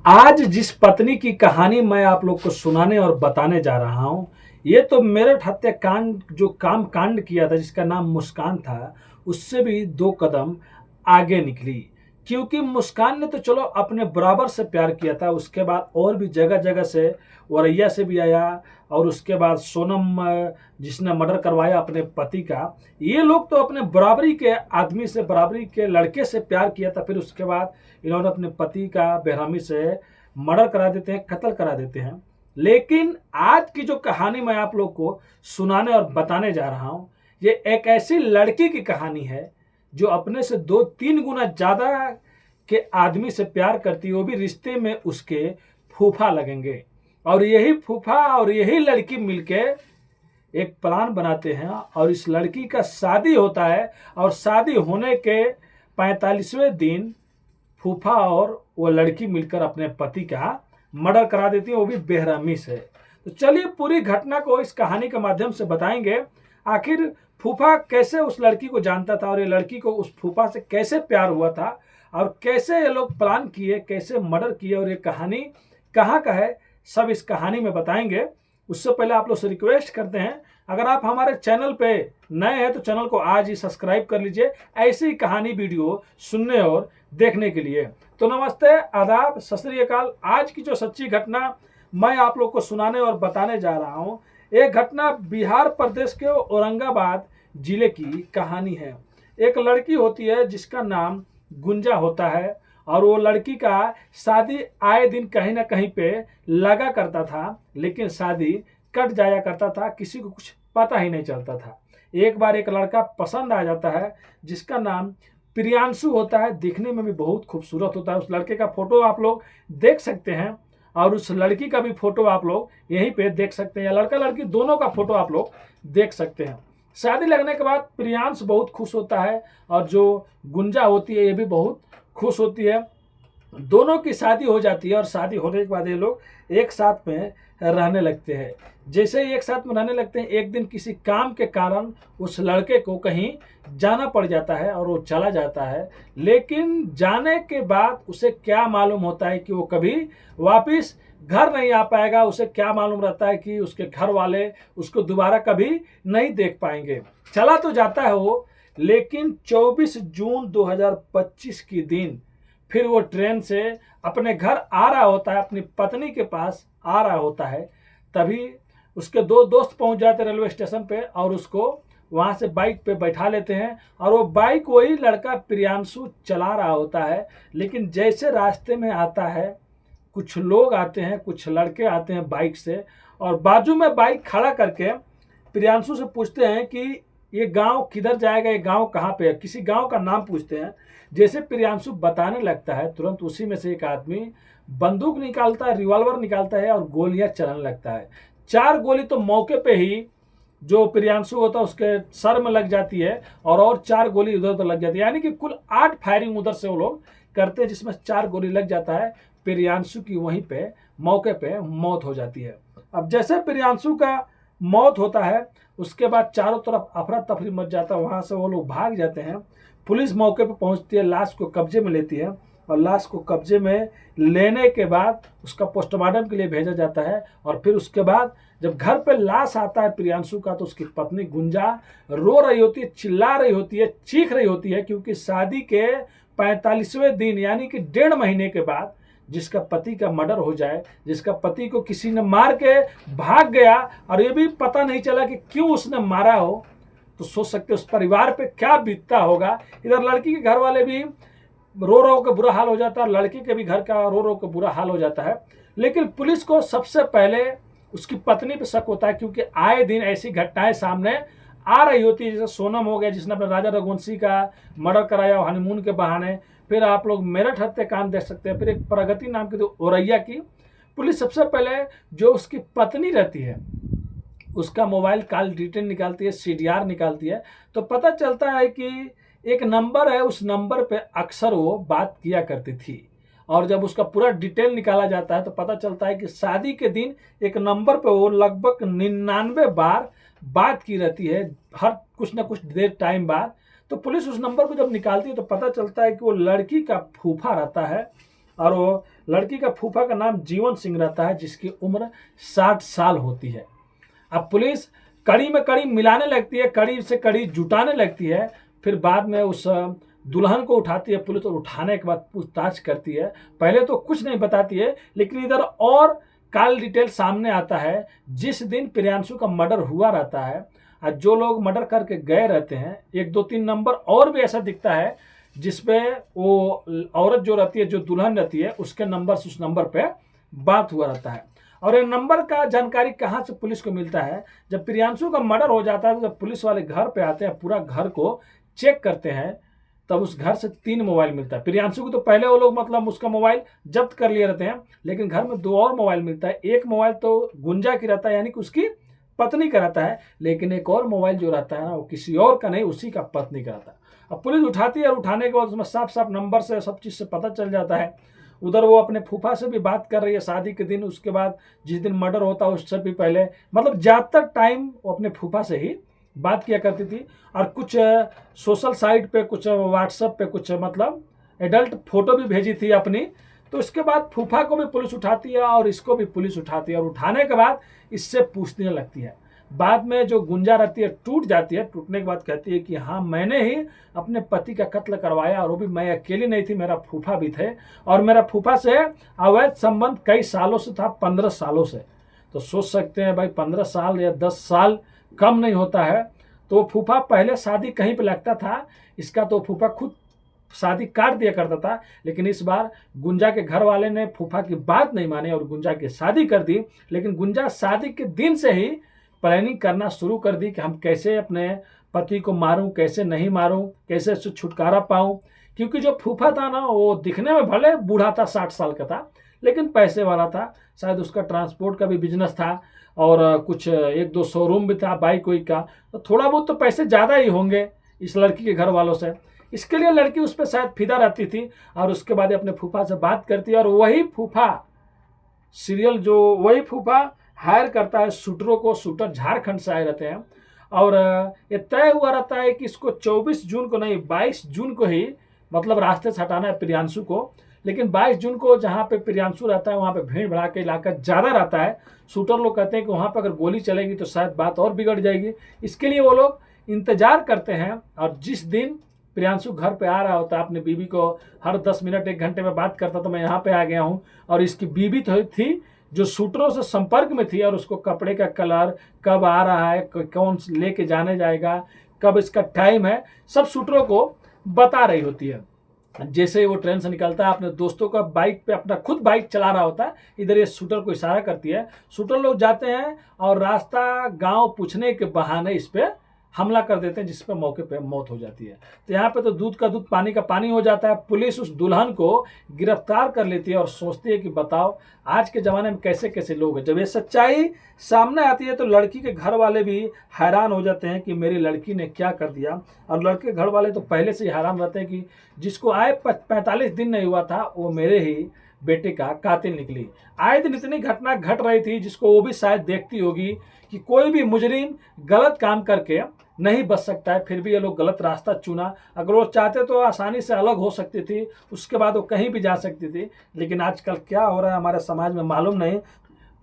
आज जिस पत्नी की कहानी मैं आप लोग को सुनाने और बताने जा रहा हूँ, ये तो मेरठ हत्याकांड जो काम कांड किया था जिसका नाम मुस्कान था, उससे भी 2 कदम आगे निकली। क्योंकि मुस्कान ने तो चलो अपने बराबर से प्यार किया था, उसके बाद और भी जगह-जगह से औरैया से भी आया और उसके बाद सोनम जिसने मर्डर करवाया अपने पति का, ये लोग तो अपने बराबरी के आदमी से, बराबरी के लड़के से प्यार किया था। फिर उसके बाद इन्होंने अपने पति का बेरहमी से मर्डर करा देते हैं, कत्ल करा देते हैं। लेकिन आज की जो कहानी मैं आप लोग को सुनाने और बताने जा रहा हूं, ये एक ऐसी लड़की की कहानी है जो अपने से 2-3 गुना ज्यादा के आदमी से प्यार करती है, वो भी रिश्ते में उसके फूफा लगेंगे। और यही फूफा और यही लड़की मिलके एक प्लान बनाते हैं और इस लड़की का शादी होता है और शादी होने के 45वें दिन फूफा और वो लड़की मिलकर अपने पति का मर्डर करा देती है, वो भी बेरहमी से। तो चलिए पूरी घटना को इस कहानी के माध्यम से बताएंगे। आखिर फूफा कैसे उस लड़की को जानता था और ये लड़की को उस फूफा से कैसे प्यार हुआ था और कैसे ये लोग प्लान किए, कैसे मर्डर किए और ये कहानी कहाँ का है, सब इस कहानी में बताएंगे। उससे पहले आप लोग से रिक्वेस्ट करते हैं, अगर आप हमारे चैनल पे नए हैं तो चैनल को आज ही सब्सक्राइब कर लीजिए ऐसी ही कहानी वीडियो सुनने और देखने के लिए। तो नमस्ते, आदाब, सत श्री अकाल। आज की जो सच्ची घटना मैं आप लोग को सुनाने और बताने जा रहा हूं, एक घटना बिहार प्रदेश के औरंगाबाद जिले की कहानी है। एक लड़की होती है जिसका नाम गुंजा होता है और वो लड़की का शादी आए दिन कहीं ना कहीं पे लगा करता था, लेकिन शादी कट जाया करता था, किसी को कुछ पता ही नहीं चलता था। एक बार एक लड़का पसंद आ जाता है जिसका नाम प्रियांशु होता है, दिखने में भी बहुत खूबसूरत होता है। उस लड़के का फोटो आप लोग देख सकते हैं और उस लड़की का भी फोटो आप लोग यहीं पे देख सकते हैं, लड़का लड़की दोनों का फोटो आप लोग देख सकते हैं। शादी लगने के बाद प्रियांश बहुत खुश होता है और जो गुंजा होती है ये भी बहुत खुश होती है। दोनों की शादी हो जाती है और शादी होने के बाद ये लोग एक साथ में रहने लगते हैं। जैसे ही एक साथ में रहने लगते हैं, एक दिन किसी काम के कारण उस लड़के को कहीं जाना पड़ जाता है और वो चला जाता है। लेकिन जाने के बाद उसे क्या मालूम होता है कि वो कभी वापस घर नहीं आ पाएगा। उसे क्या मालूम रहता है कि उसके घर वाले उसको दोबारा कभी नहीं देख पाएंगे। चला तो जाता है वो, लेकिन 24 जून 2025 की दिन फिर वो ट्रेन से अपने घर आ रहा होता है, अपनी पत्नी के पास आ रहा होता है। तभी उसके 2 दोस्त पहुंच जाते रेलवे स्टेशन पे और उसको वहां से बाइक पे बैठा लेते हैं और वो बाइक वही लड़का प्रियांशु चला रहा होता है। लेकिन जैसे रास्ते में आता है, कुछ लोग आते हैं, कुछ लड़के आते हैं बाइक से और बाजू में बाइक खड़ा करके प्रियांशु से पूछते हैं कि ये गांव किधर जाएगा, ये गांव कहाँ पे है, किसी गांव का नाम पूछते हैं। जैसे प्रियांशु बताने लगता है, तुरंत उसी में से एक आदमी बंदूक निकालता है, रिवॉल्वर निकालता है और गोलियां चलाने लगता है। 4 गोली तो मौके पे ही जो प्रियांशु होता है उसके सर में लग जाती है और 4 गोली उधर उधर लग जाती है, यानी कि कुल 8 फायरिंग उधर से वो लोग करते हैं, जिसमें 4 गोली लग जाता है। प्रियांशु की वहीं पे मौके पे मौत हो जाती है। अब जैसे प्रियांशु का मौत होता है, उसके बाद चारों तरफ अफरा तफरी मच जाता है, वहां से वो लोग भाग जाते हैं। पुलिस मौके पर पहुंचती है, लाश को कब्जे में लेती है और लाश को कब्जे में लेने के बाद उसका पोस्टमार्टम के लिए भेजा जाता है। और फिर उसके बाद जब घर पे लाश आता है प्रियांशु का, तो उसकी पत्नी गुंजा रो रही होती है, चिल्ला रही होती है, चीख रही होती है, क्योंकि शादी के 45वें दिन यानी कि 1.5 महीने के बाद जिसका पति का मर्डर हो जाए, जिसका पति को किसी ने मार के भाग गया और ये भी पता नहीं चला कि क्यों उसने मारा हो, तो सोच सकते उस परिवार पे क्या बीतता होगा। इधर लड़की के घर वाले भी रो रो के बुरा हाल हो जाता है, लड़के के भी घर का रो रो के बुरा हाल हो जाता है। लेकिन पुलिस को सबसे पहले उसकी पत्नी पे शक होता है, क्योंकि आए दिन ऐसी घटनाएं सामने आ रही होती है। जैसे सोनम हो गया जिसने अपने राजा रघुवंशी का मर्डर कराया हनीमून के बहाने। फिर आप लोग मेरठ हत्याकांड देख सकते हैं। फिर एक प्रगति नाम की औरैया की। पुलिस सबसे पहले जो उसकी पत्नी रहती है उसका मोबाइल कॉल डिटेल निकालती है, CDR निकालती है, तो पता चलता है कि एक नंबर है, उस नंबर पे अक्सर वो बात किया करती थी। और जब उसका पूरा डिटेल निकाला जाता है तो पता चलता है कि शादी के दिन एक नंबर पे वो लगभग 99 बार बात की रहती है, हर कुछ ना कुछ देर टाइम बाद। तो पुलिस उस नंबर को जब निकालती है तो पता चलता है कि वो लड़की का फूफा रहता है और वो लड़की का फूफा का नाम जीवन सिंह रहता है, जिसकी उम्र 60 साल होती है। अब पुलिस कड़ी में कड़ी मिलाने लगती है, कड़ी से कड़ी जुटाने लगती है। फिर बाद में उस दुल्हन को उठाती है पुलिस, और उठाने के बाद पूछताछ करती है। पहले तो कुछ नहीं बताती है, लेकिन इधर और कॉल डिटेल सामने आता है। जिस दिन प्रियांशु का मर्डर हुआ रहता है और जो लोग मर्डर करके गए रहते हैं, 1 2 3 नंबर और भी ऐसा दिखता है जिसपे वो औरत जो रहती है, जो दुल्हन रहती है, उसके नंबर से उस नंबर पे बात हुआ रहता है। और ये नंबर का जानकारी कहाँ से पुलिस को मिलता है? जब प्रियांशु का मर्डर हो जाता है तो जब पुलिस वाले घर पे आते हैं, पूरा घर को चेक करते हैं, तब उस घर से 3 मोबाइल मिलता है। प्रियांशु को तो पहले वो लोग मतलब उसका मोबाइल जब्त कर लिए रहते हैं, लेकिन घर में 2 और मोबाइल मिलता है। एक मोबाइल तो गुंजा की रहता है, यानी कि उसकी पत्नी का रहता है, लेकिन एक और मोबाइल जो रहता है ना, वो किसी और का नहीं, उसी का पत्नी का रहता है। अब पुलिस उठाती है और उठाने के बाद उसमें साफ साफ नंबर से सब चीज़ से पता चल जाता है। उधर वो अपने फूफा से भी बात कर रही है शादी के दिन, उसके बाद जिस दिन मर्डर होता है उससे भी पहले, मतलब ज़्यादातर टाइम वो अपने फूफा से ही बात किया करती थी। और कुछ सोशल साइट पे, कुछ व्हाट्सएप पे, कुछ मतलब एडल्ट फोटो भी भेजी थी अपनी। तो इसके बाद फूफा को भी पुलिस उठाती है और इसको भी पुलिस उठाती है, और उठाने के बाद इससे पूछने लगती है। बाद में जो गुंजा रहती है टूट जाती है। टूटने के बाद कहती है कि हाँ, मैंने ही अपने पति का कत्ल करवाया, और वो भी मैं अकेली नहीं थी, मेरा फूफा भी थे, और मेरा फूफा से अवैध संबंध कई सालों से था, 15 सालों से। तो सोच सकते हैं भाई, 15 साल या 10 साल कम नहीं होता है। तो फूफा पहले शादी कहीं पे लगता था, इसका तो फूफा खुद शादी काट दिया करता था, लेकिन इस बार गुंजा के घर वाले ने फूफा की बात नहीं मानी और गुंजा की शादी कर दी। लेकिन गुंजा शादी के दिन से ही प्लानिंग करना शुरू कर दी कि हम कैसे अपने पति को मारूं, कैसे नहीं मारूं, कैसे उससे छुटकारा पाऊं। क्योंकि जो फूफा था ना, वो दिखने में भले बूढ़ा था, 60 साल का था, लेकिन पैसे वाला था। शायद उसका ट्रांसपोर्ट का भी बिजनेस था, और कुछ 1 2 शोरूम भी था बाइक वाइक का। तो थोड़ा बहुत तो पैसे ज़्यादा ही होंगे इस लड़की के घर वालों से। इसके लिए लड़की उस पर शायद फिदा रहती थी, और उसके बाद अपने फूफा से बात करती है। और वही फूफा हायर करता है शूटरों को। शूटर झारखंड से आए रहते हैं, और ये तय हुआ रहता है कि इसको 24 जून को नहीं, 22 जून को ही मतलब रास्ते से हटाना है प्रियांशु को। लेकिन 22 जून को जहाँ पे प्रियांशु रहता है, वहाँ पे भीड़ भड़ाका इलाका ज़्यादा रहता है। शूटर लोग कहते हैं कि वहाँ पे अगर गोली चलेगी तो शायद बात और बिगड़ जाएगी। इसके लिए वो लोग इंतजार करते हैं। और जिस दिन प्रियांशु घर पे आ रहा होता है, अपनी बीवी को हर 10 मिनट 1 घंटे में बात करता, तो मैं यहाँ पे आ गया हूँ। और इसकी बीवी तो थी जो शूटरों से संपर्क में थी, और उसको कपड़े का कलर, कब आ रहा है, कौन लेके जाने जाएगा, कब इसका टाइम है, सब शूटरों को बता रही होती है। जैसे ही वो ट्रेन से निकलता है, अपने दोस्तों का बाइक पे, अपना खुद बाइक चला रहा होता है, इधर ये शूटर को इशारा करती है। शूटर लोग जाते हैं और रास्ता गांव पूछने के बहाने इस पे हमला कर देते हैं, जिस पे मौके पे मौत हो जाती है। तो यहाँ पे तो दूध का दूध पानी का पानी हो जाता है। पुलिस उस दुल्हन को गिरफ्तार कर लेती है और सोचती है कि बताओ आज के ज़माने में कैसे कैसे लोग हैं। जब ये सच्चाई सामने आती है तो लड़की के घर वाले भी हैरान हो जाते हैं कि मेरी लड़की ने क्या कर दिया। और लड़के के घर वाले तो पहले से ही हैरान रहते हैं कि जिसको आए 45 दिन नहीं हुआ था, वो मेरे ही बेटे का कातिल निकली। आए दिन इतनी घटना घट रही थी, जिसको वो भी शायद देखती होगी कि कोई भी मुजरिम गलत काम करके नहीं बच सकता है। फिर भी ये लोग गलत रास्ता चुना। अगर वो चाहते तो आसानी से अलग हो सकती थी, उसके बाद वो कहीं भी जा सकती थी। लेकिन आजकल क्या हो रहा है हमारे समाज में मालूम नहीं।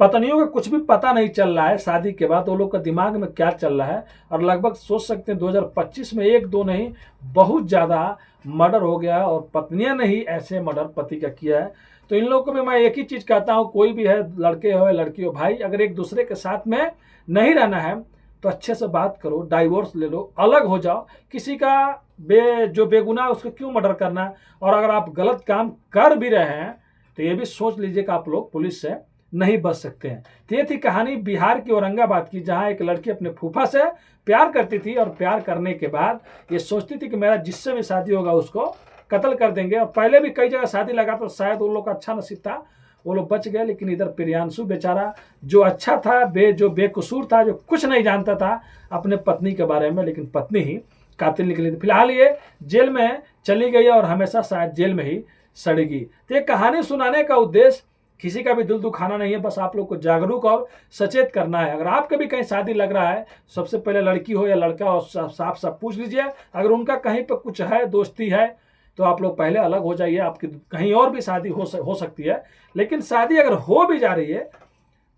पत्नियों का कुछ भी पता नहीं चल रहा है शादी के बाद, वो लोग का दिमाग में क्या चल रहा है। और लगभग सोच सकते हैं 2025 में 1 2 नहीं, बहुत ज़्यादा मर्डर हो गया, और पत्नियां ने ही ऐसे मर्डर पति का किया है। तो इन लोगों को भी मैं एक ही चीज़ कहता हूँ, कोई भी है, लड़के हो या लड़की हो, भाई अगर एक दूसरे के साथ में नहीं रहना है तो अच्छे से बात करो, डाइवोर्स ले लो, अलग हो जाओ। किसी का जो बेगुनाह उसको क्यों मर्डर करना। और अगर आप गलत काम कर भी रहे हैं तो ये भी सोच लीजिए कि आप लोग पुलिस से नहीं बच सकते हैं। तो ये थी कहानी बिहार की औरंगाबाद की, जहाँ एक लड़की अपने फूफा से प्यार करती थी, और प्यार करने के बाद ये सोचती थी कि मेरा जिससे भी शादी होगा उसको कत्ल कर देंगे। और पहले भी कई जगह शादी लगा तो शायद उन लोग का अच्छा नसीब था, वो लोग बच गए। लेकिन इधर प्रियांशु बेचारा जो अच्छा था, जो बेकसूर था, जो कुछ नहीं जानता था अपने पत्नी के बारे में, लेकिन पत्नी ही कातिल निकली थी। फिलहाल ये जेल में चली गई और हमेशा शायद जेल में ही सड़ेगी। तो ये कहानी सुनाने का उद्देश्य किसी का भी दिल दुखाना नहीं है, बस आप लोग को जागरूक और सचेत करना है। अगर आपके भी कहीं शादी लग रहा है, सबसे पहले लड़की हो या लड़का हो, साफ साफ पूछ लीजिए। अगर उनका कहीं पर कुछ है, दोस्ती है, तो आप लोग पहले अलग हो जाइए। आपकी कहीं और भी शादी हो सकती है, लेकिन शादी अगर हो भी जा रही है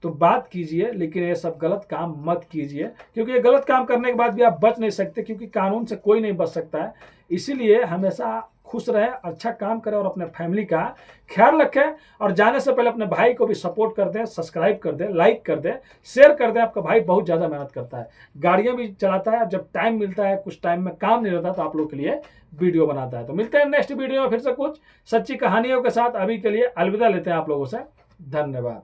तो बात कीजिए, लेकिन ये सब गलत काम मत कीजिए, क्योंकि ये गलत काम करने के बाद भी आप बच नहीं सकते, क्योंकि कानून से कोई नहीं बच सकता है। इसीलिए हमेशा खुश रहें, अच्छा काम करें और अपने फैमिली का ख्याल रखें। और जाने से पहले अपने भाई को भी सपोर्ट कर दें, सब्सक्राइब कर दें, लाइक कर दें, शेयर कर दें। आपका भाई बहुत ज़्यादा मेहनत करता है, गाड़ियाँ भी चलाता है, जब टाइम मिलता है, कुछ टाइम में काम नहीं रहता तो आप लोग के लिए वीडियो बनाता है। तो मिलते हैं नेक्स्ट वीडियो में फिर से कुछ सच्ची कहानियों के साथ। अभी के लिए अलविदा लेते हैं आप लोगों से। धन्यवाद।